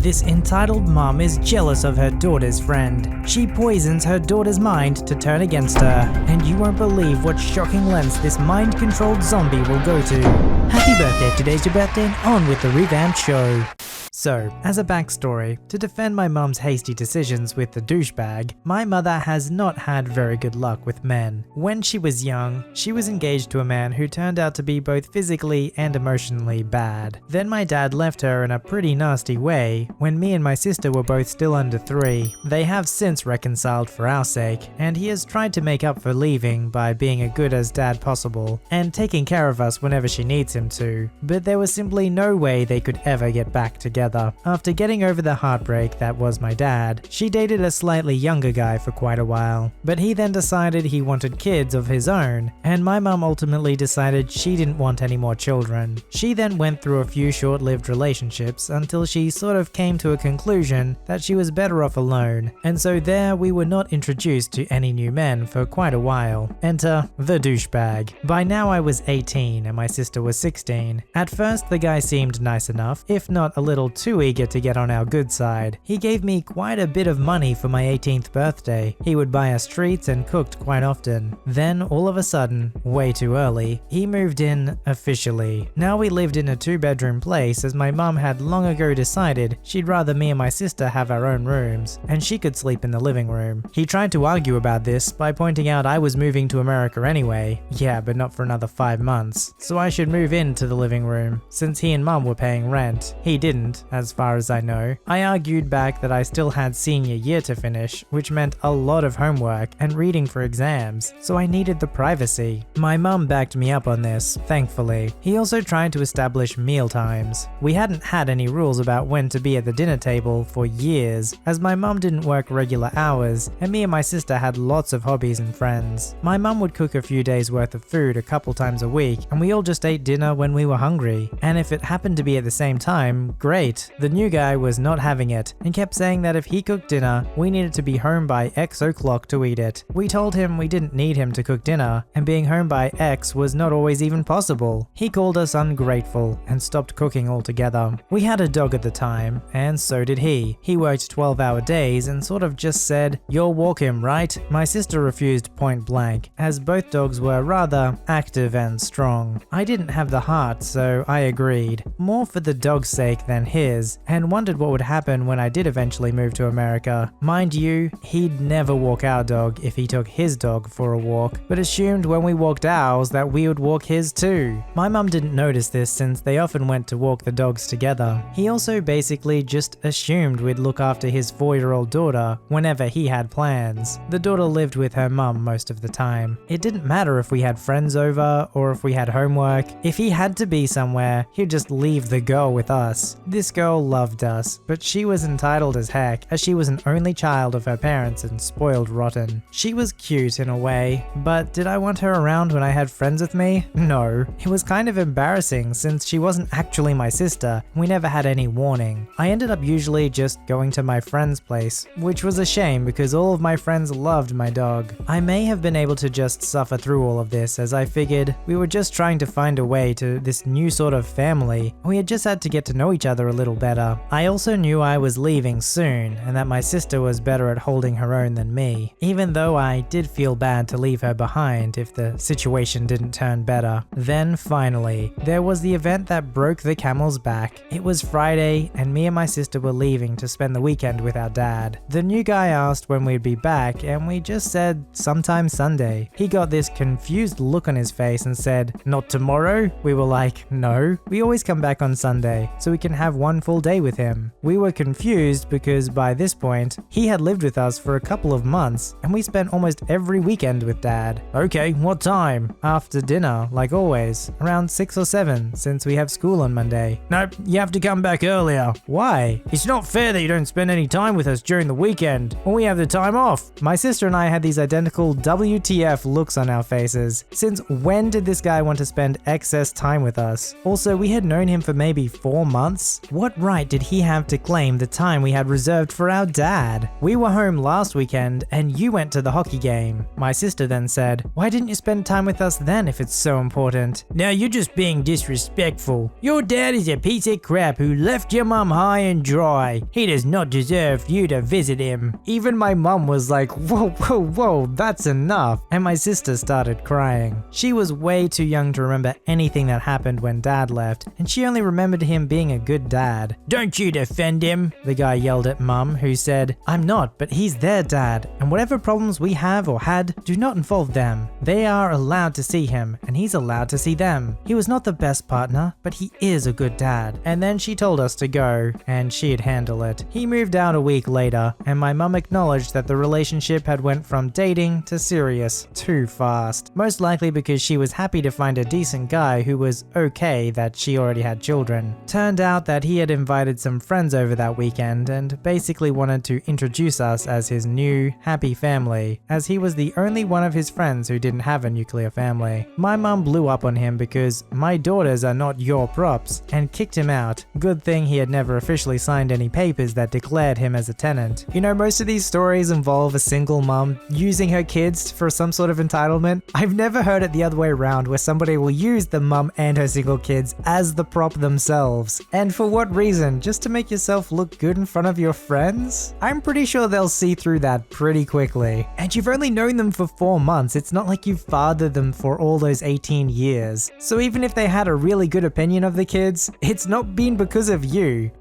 This entitled mom is jealous of her daughter's friend. She poisons her daughter's mind to turn against her, and you won't believe what shocking lengths this mind-controlled zombie will go to. Happy birthday, today's your birthday, and on with the revamped show. So, as a backstory, to defend my mum's hasty decisions with the douchebag, my mother has not had very good luck with men. When she was young, she was engaged to a man who turned out to be both physically and emotionally bad. Then my dad left her in a pretty nasty way when me and my sister were both still under 3. They have since reconciled for our sake, and he has tried to make up for leaving by being a good as dad possible and taking care of us whenever she needs him to. But there was simply no way they could ever get back together. After getting over the heartbreak that was my dad, she dated a slightly younger guy for quite a while, but he then decided he wanted kids of his own, and my mum ultimately decided she didn't want any more children. She then went through a few short-lived relationships until she sort of came to a conclusion that she was better off alone, and so there we were not introduced to any new men for quite a while. Enter the douchebag. By now I was 18 and my sister was 16. At first the guy seemed nice enough, if not a little too eager to get on our good side. He gave me quite a bit of money for my 18th birthday. He would buy us treats and cooked quite often. Then all of a sudden, way too early, he moved in officially. Now we lived in a 2-bedroom place as my mum had long ago decided she'd rather me and my sister have our own rooms, and she could sleep in the living room. He tried to argue about this by pointing out I was moving to America anyway. Yeah, but not for another 5 months. So I should move into the living room, since he and mum were paying rent. He didn't, as far as I know. I argued back that I still had senior year to finish, which meant a lot of homework and reading for exams, so I needed the privacy. My mum backed me up on this, thankfully. He also tried to establish meal times. We hadn't had any rules about when to be at the dinner table for years, as my mum didn't work regular hours, and me and my sister had lots of hobbies and friends. My mum would cook a few days worth of food a couple times a week, and we all just ate dinner when we were hungry. And if it happened to be at the same time, great. The new guy was not having it and kept saying that if he cooked dinner, we needed to be home by X o'clock to eat it. We told him we didn't need him to cook dinner, and being home by X was not always even possible. He called us ungrateful and stopped cooking altogether. We had a dog at the time, and so did he. He worked 12-hour days and sort of just said, "You'll walk him, right?" My sister refused point blank, as both dogs were rather active and strong. I didn't have the heart, so I agreed, more for the dog's sake than his, and wondered what would happen when I did eventually move to America. Mind you, he'd never walk our dog if he took his dog for a walk, but assumed when we walked ours that we would walk his too. My mum didn't notice this since they often went to walk the dogs together. He also basically just assumed we'd look after his 4-year-old daughter whenever he had plans. The daughter lived with her mum most of the time. It didn't matter if we had friends over or if we had homework. If he had to be somewhere, he'd just leave the girl with us. This girl loved us, but she was entitled as heck, as she was an only child of her parents and spoiled rotten. She was cute in a way, but did I want her around when I had friends with me? No. It was kind of embarrassing since she wasn't actually my sister, and we never had any warning. I ended up usually just going to my friend's place, which was a shame because all of my friends loved my dog. I may have been able to just suffer through all of this, as I figured we were just trying to find a way to this new sort of family. We had just had to get to know each other a little better. I also knew I was leaving soon, and that my sister was better at holding her own than me, even though I did feel bad to leave her behind if the situation didn't turn better. Then finally, there was the event that broke the camel's back. It was Friday, and me and my sister were leaving to spend the weekend with our dad. The new guy asked when we'd be back, and we just said sometime Sunday. He got this confused look on his face and said, "Not tomorrow?" We were like, "No, we always come back on Sunday, so we can have one full day with him." We were confused because by this point, he had lived with us for a couple of months, and we spent almost every weekend with dad. "Okay, what time?" "After dinner, like always, around 6 or 7, since we have school on Monday." "Nope, you have to come back earlier." "Why?" "It's not fair that you don't spend any time with us during the weekend when we have the time off." My sister and I had these identical WTF looks on our faces. Since when did this guy want to spend excess time with us? Also, we had known him for maybe 4 months. What right did he have to claim the time we had reserved for our dad? We were home last weekend and you went to the hockey game. My sister then said, why didn't you spend time with us then if it's so important? Now you're just being disrespectful. Your dad is a piece of crap who left your mum high and dry. He does not deserve you to visit him. Even my mum was like, whoa, whoa, whoa, that's enough. And my sister started crying. She was way too young to remember anything that happened when dad left, and she only remembered him being a good dad. Don't you defend him, the guy yelled at mum, who said, I'm not, but he's their dad, and whatever problems we have or had do not involve them. They are allowed to see him, and he's allowed to see them. He was not the best partner, but he is a good dad. And then she told us to go, and she'd handle it. He moved out a week later, and my mum acknowledged that the relationship had went from dating to serious too fast. Most likely because she was happy to find a decent guy who was okay that she already had children. Turned out that he had invited some friends over that weekend and basically wanted to introduce us as his new, happy family, as he was the only one of his friends who didn't have a nuclear family. My mum blew up on him because my daughters are not your props and kicked him out. Good thing he had never officially signed any papers that declared him as a tenant. You know, most of these stories involve a single mum using her kids for some sort of entitlement. I've never heard it the other way around where somebody will use the mum and her single kids as the prop themselves. And for what reason? Just to make yourself look good in front of your friends? I'm pretty sure they'll see through that pretty quickly. And you've only known them for 4 months. It's not like you've fathered them for all those 18 years. So even if they had a really good opinion of the kids, it's not been because of you.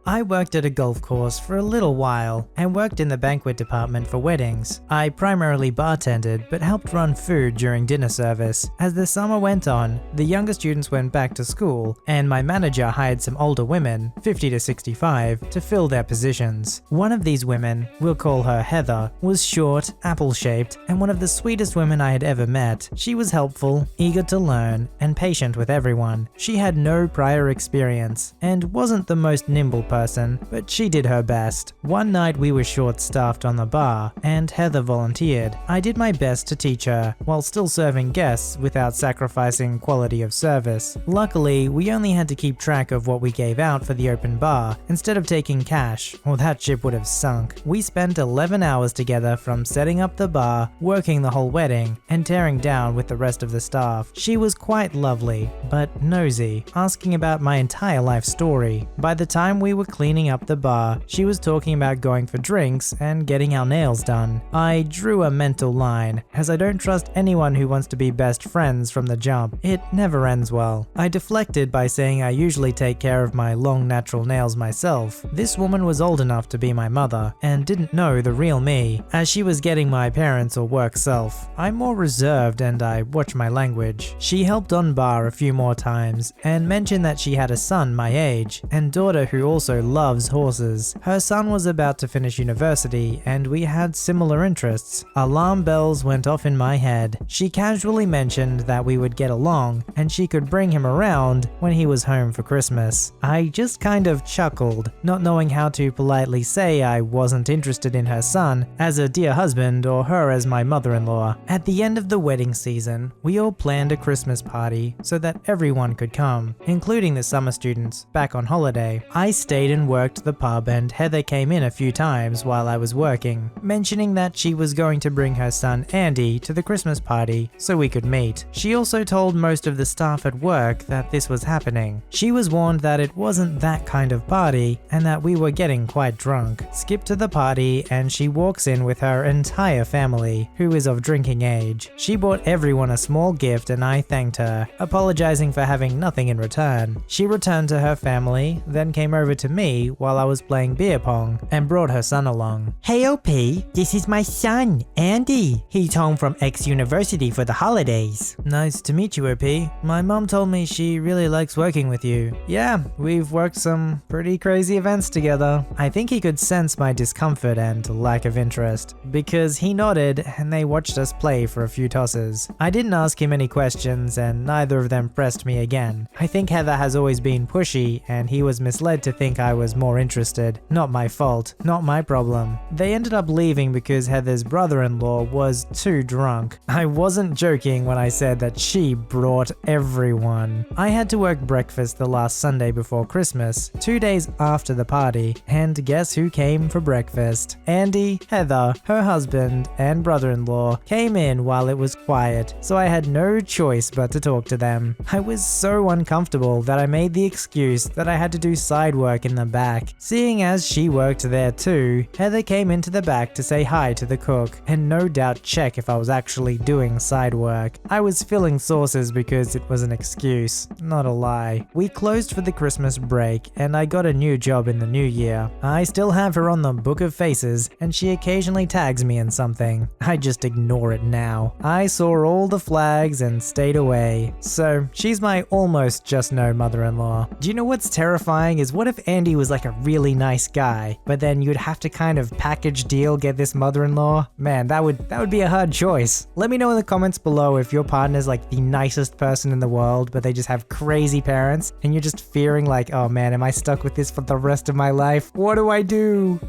I worked at a golf course for a little while and worked in the banquet department for weddings. I primarily bartended but helped run food during dinner service. As the summer went on, the younger students went back to school and my manager hired some older women, 50 to 65, to fill their positions. One of these women, we'll call her Heather, was short, apple-shaped, and one of the sweetest women I had ever met. She was helpful, eager to learn, and patient with everyone. She had no prior experience and wasn't the most nimble person, but she did her best. One night we were short-staffed on the bar, and Heather volunteered. I did my best to teach her, while still serving guests without sacrificing quality of service. Luckily, we only had to keep track of what we gave out for the open bar, instead of taking cash, or that ship would have sunk. We spent 11 hours together from setting up the bar, working the whole wedding, and tearing down with the rest of the staff. She was quite lovely, but nosy, asking about my entire life story. By the time we were cleaning up the bar, she was talking about going for drinks and getting our nails done. I drew a mental line, as I don't trust anyone who wants to be best friends from the jump. It never ends well. I deflected by saying I usually take care of my long natural nails myself. This woman was old enough to be my mother, and didn't know the real me, as she was getting my parents or work self. I'm more reserved and I watch my language. She helped on bar a few more times, and mentioned that she had a son my age, and daughter who also loves horses. Her son was about to finish university, and we had similar interests. Alarm bells went off in my head. She casually mentioned that we would get along, and she could bring him around when he was home for Christmas. I just kind of chuckled, not knowing how to politely say I wasn't interested in her son as a dear husband or her as my mother-in-law. At the end of the wedding season, we all planned a Christmas party so that everyone could come, including the summer students back on holiday. I stayed and worked the pub, and Heather came in a few times while I was working, mentioning that she was going to bring her son Andy to the Christmas party so we could meet. She also told most of the staff at work that this was happening. She was warned that it wasn't that kind of party and that we were getting quite drunk. Skip to the party and she walks in with her entire family, who is of drinking age. She bought everyone a small gift and I thanked her, apologizing for having nothing in return. She returned to her family, then came over to me while I was playing beer pong and brought her son along. Hey OP, this is my son, Andy. He's home from X University for the holidays. Nice to meet you, OP. My mom told me she really likes working with you. Yeah, we've worked some pretty crazy events together. I think he could sense my discomfort and lack of interest, because he nodded and they watched us play for a few tosses. I didn't ask him any questions and neither of them pressed me again. I think Heather has always been pushy and he was misled to think I was more interested. Not my fault, not my problem. They ended up leaving because Heather's brother-in-law was too drunk. I wasn't joking when I said that she brought everyone. I had to work breakfast the last Sunday before Christmas, 2 days after the party, and guess who came for breakfast? Andy, Heather, her husband, and brother-in-law came in while it was quiet, so I had no choice but to talk to them. I was so uncomfortable that I made the excuse that I had to do side work in the back. Seeing as she worked there too, Heather came into the back to say hi to the cook, and no doubt check if I was actually doing side work. I was filling sauces because it was an excuse, not a lie. We closed for the Christmas break, and I got a new job in the new year. I still have her on the book of faces, and she occasionally tags me in something. I just ignore it now. I saw all the flags and stayed away. So she's my almost just no mother-in-law. Do you know what's terrifying is what if Andy was like a really nice guy, but then you'd have to kind of package deal get this mother-in-law? Man, that would be a hard choice. Let me know in the comments below if your partner's like the nicest person in the world, but they just have crazy parents, and you're just fearing like, oh man, am I stuck with this for the rest of my life? What do I do?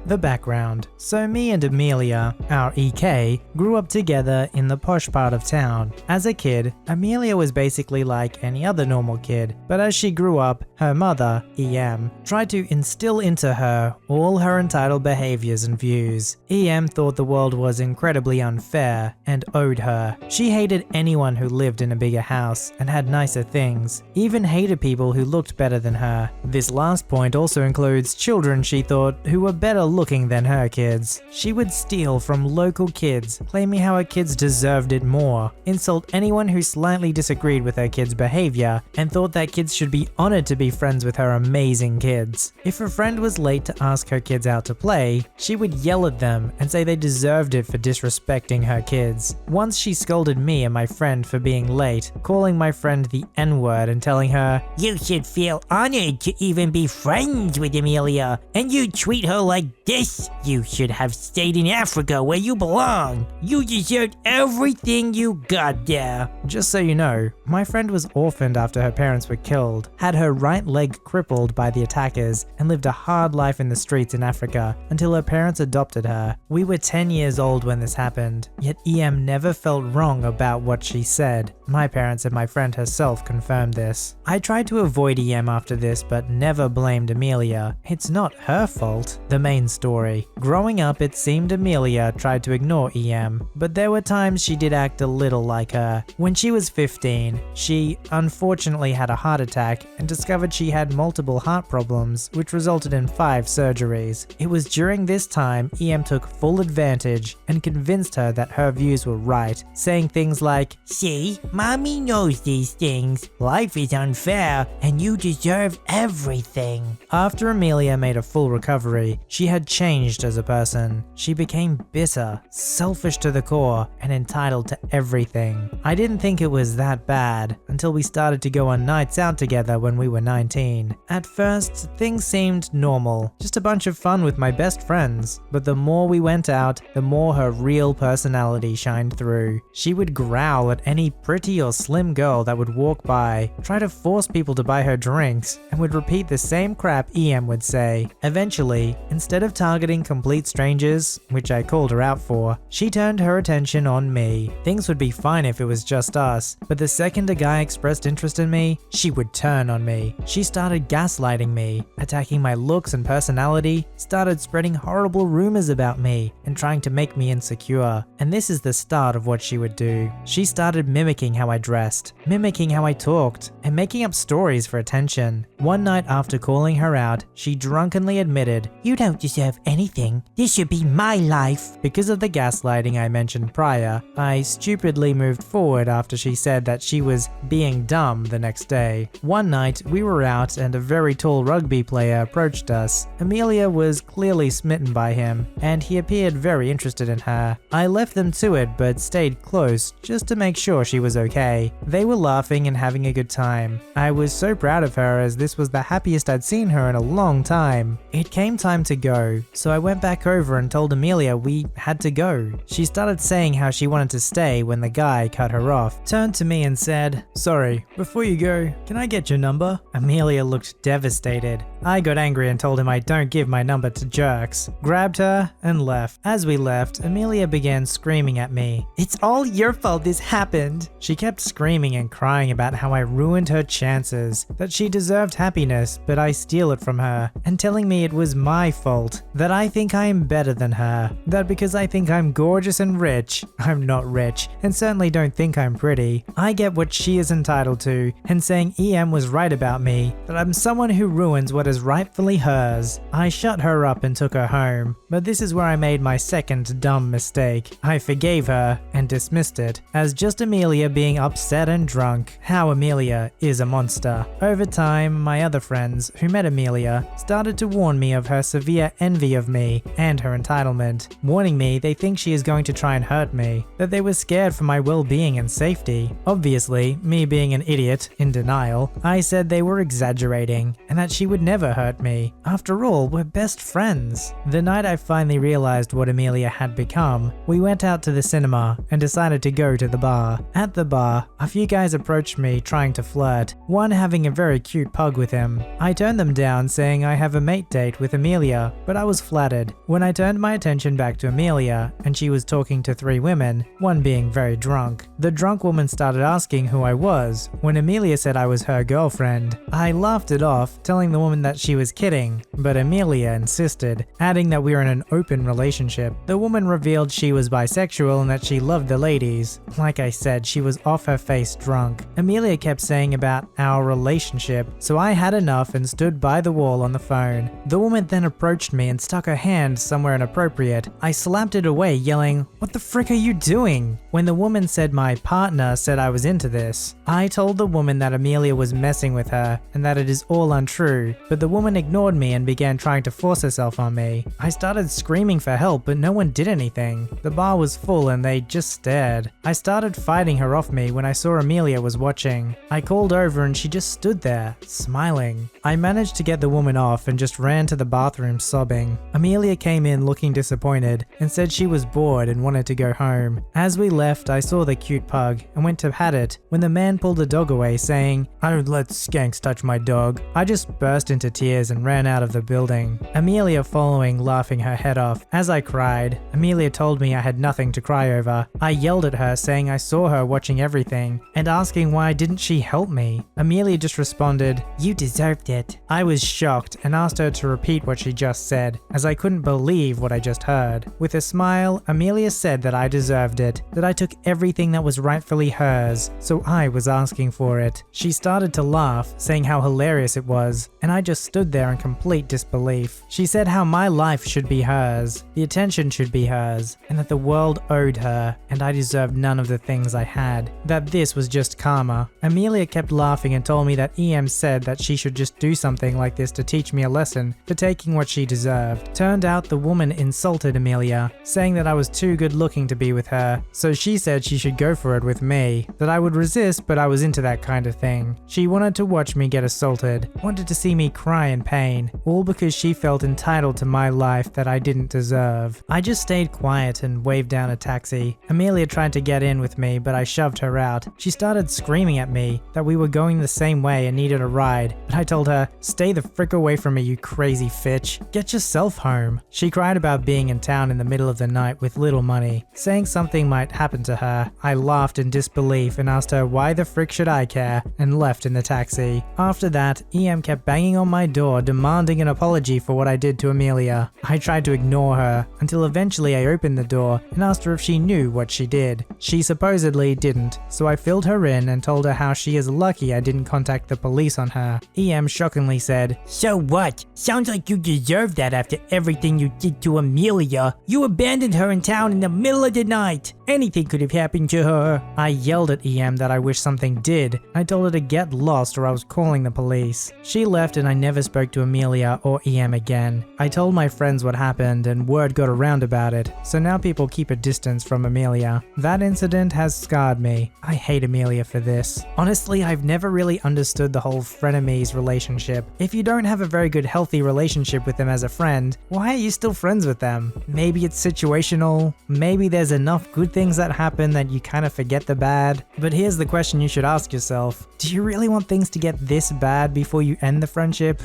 The background. So me and Amelia, our EK, grew up together in the posh part of town. As a kid, Amelia was basically like any other normal kid, but as she grew up, her mother, EM, tried to instill into her all her entitled behaviors and views. EM thought the world was incredibly unfair and owed her. She hated anyone who lived in a bigger house and had nicer things, even hated people who looked better than her. This last point also includes children she thought who were better looking than her kids. She would steal from local kids, claiming how her kids deserved it more, insult anyone who slightly disagreed with her kids' behavior, and thought that kids should be honored to be friends with her amazing kids. If a friend was late to ask her kids out to play, she would yell at them and say they deserved it for disrespecting her kids. Once she scolded me and my friend for being late, calling my friend the N-word and telling her, "You should feel honored to even be friends with Amelia, and you treat her like this. You should have stayed in Africa where you belong. You deserved everything you got there." Just so you know, my friend was orphaned after her parents were killed, had her right leg crippled by the attackers, and lived a hard life in the streets in Africa until her parents adopted her. We were 10 years old when this happened, yet EM never felt wrong about what she said. My parents and my friend herself confirmed this. I tried to avoid EM after this, but never blamed Amelia. It's not her fault. The main story. Growing up, it seemed Amelia tried to ignore EM, but there were times she did act a little like her. When she was 15, she unfortunately had a heart attack and discovered she had multiple heart problems, which resulted in 5 surgeries. It was during this time EM took full advantage and convinced her that her views were right, saying things like, "See, mommy knows these things. Life is unfair and you deserve everything." After Amelia made a full recovery, she had changed as a person. She became bitter, selfish to the core, and entitled to everything. I didn't think it was that bad until we started to go on nights out together when we were 19. At first, things seemed normal, just a bunch of fun with my best friends, but the more we went out, the more her real personality shined through. She would growl at any pretty or slim girl that would walk by, try to force people to buy her drinks, and would repeat the same crap EM would say. Eventually, instead of targeting complete strangers, which I called her out for, she turned her attention on me. Things would be fine if it was just us, but the second a guy expressed interest in me, she would turn on me. She started gaslighting me, attacking my looks and personality, started spreading horrible rumors about me, and trying to make me insecure. And this is the start of what she would do. She started mimicking how I dressed, mimicking how I talked, and making up stories for attention. One night after calling her out, she drunkenly admitted, "You don't deserve anything. This should be my life." Because of the gaslighting I mentioned prior, I stupidly moved forward after she said that she was being dumb the next day. One night, we were out and a very tall rugby player approached us. Amelia was clearly smitten by him, and he appeared very interested in her. I left them to it but stayed close just to make sure she was okay. They were laughing and having a good time. I was so proud of her as this was the happiest I'd seen her in a long time. It came time to go, so I went back over and told Amelia we had to go. She started saying how she wanted to stay when the guy cut her off, turned to me and said, "Sorry, before you go, can I get your number?" Amelia looked devastated. I got angry and told him I don't give my number to jerks, grabbed her and left. As we left, Amelia began screaming at me. "It's all your fault this happened." She kept screaming and crying about how I ruined her chances, that she deserved happiness but I steal it from her, and telling me it was my fault, that I think I am better than her, that because I think I'm gorgeous and rich, I'm not rich, and certainly don't think I'm pretty, I get what she is entitled to, and saying EM was right about me, that I'm someone who ruins what is rightfully hers. I shut her up and took her home, but this is where I made my second dumb mistake. I forgave her and dismissed it as just Amelia being upset and drunk. How Amelia is a monster. Over time, my other friends who met Amelia started to warn me of her severe envy of me and her entitlement, warning me they think she is going to try and hurt me, that they were scared for my well-being and safety. Obviously, me being an idiot in denial, I said they were exaggerating and that she would never hurt me. After all, we're best friends. The night I finally realized what Amelia had become, we went out to the cinema and decided to go to the bar. At the bar, a few guys approached me trying to flirt, one having a very cute pug with him. I turned them down saying I have a mate date with Amelia, but I was flattered. When I turned my attention back to Amelia and she was talking to 3 women, one being very drunk, the drunk woman started asking who I was when Amelia said I was her girlfriend. I laughed it off, telling the woman that she was kidding, but Amelia insisted, adding that we were in an open relationship. The woman revealed she was bisexual and that she loved the ladies. Like I said, she was off her face drunk. Amelia kept saying about our relationship, so I had enough and stood by the wall on the phone. The woman then approached me and stuck her hand somewhere inappropriate. I slapped it away, yelling, "What the frick are you doing?" When the woman said my partner said I was into this, I told the woman that Amelia was messing with her and that it is all untrue, but the woman ignored me and began trying to force herself on me. I started screaming for help, but no one did anything. The bar was full and they just stared. I started fighting her off me when I saw Amelia was watching. I called over and she just stood there, smiling. I managed to get the woman off and just ran to the bathroom sobbing. Amelia came in looking disappointed and said she was bored and wanted to go home. As we left, I saw the cute pug and went to pat it when the man pulled the dog away saying, "I don't let skanks touch my dog." I just burst into tears and ran out of the building. Amelia following, laughing her head off. As I cried, Amelia told me I had nothing to cry over. I yelled at her saying I saw her watching everything and asking why didn't she help me. Amelia just responded, "You deserved it." I was shocked and asked her to repeat what she just said, as I couldn't believe what I just heard. With a smile, Amelia said that I deserved it, that I took everything that was rightfully hers, so I was asking for it. She started to laugh, saying how hilarious it was, and I just stood there in complete disbelief. She said how my life should be hers, the attention should be hers, and that the world owed her, and I deserved none of the things I had, that this was just karma. Amelia kept laughing and told me that EM said that she should just do something like this to teach me a lesson for taking what she deserved. Turned out the woman insulted Amelia, saying that I was too good looking to be with her, so she said she should go for it with me, that I would resist but I was into that kind of thing. She wanted to watch me get assaulted, wanted to see me cry in pain, all because she felt entitled to my life that I didn't deserve. I just stayed quiet and waved down a taxi. Amelia tried to get in with me, but I shoved her out. She started screaming at me that we were going the same way and needed a ride, but I told her, "Stay the frick away from me, you crazy fitch. Get yourself home." She cried about being in town in the middle of the night with little money, saying something might happen to her. I laughed in disbelief and asked her why the frick should I care, and left in the taxi. After that, EM kept banging on my door demanding an apology for what I did to Amelia. I tried to ignore her until eventually I opened the door and asked her if she knew what she did. She supposedly didn't, so I filled her in and told her how she is lucky I didn't contact the police on her. EM shockingly said, "So what? Sounds like you deserve that after everything you did to Amelia. You abandoned her in town in the middle of the night. Anything could have happened to her." I yelled at EM that I wish something did. I told her to get lost or I was calling the police. She left and I never spoke to Amelia or EM again. I told my friends what happened and word got around about it, so now people keep a distance from Amelia. That incident has scarred me. I hate Amelia for this. Honestly, I've never really understood the whole frenemies relationship. If you don't have a very good healthy relationship with them as a friend, why are you still friends with them? Maybe it's situational, maybe there's enough good things that happen that you kind of forget the bad. But here's the question you should ask yourself. Do you really want things to get this bad before you end the friendship?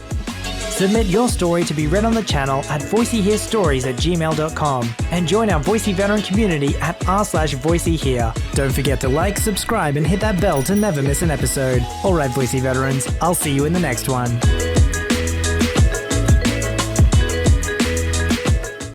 Submit your story to be read on the channel at VoiceyHereStories@gmail.com and join our Voicey veteran community at r/VoiceyHere. Don't forget to like, subscribe, and hit that bell to never miss an episode. Alright, Voicey veterans, I'll see you in the next one.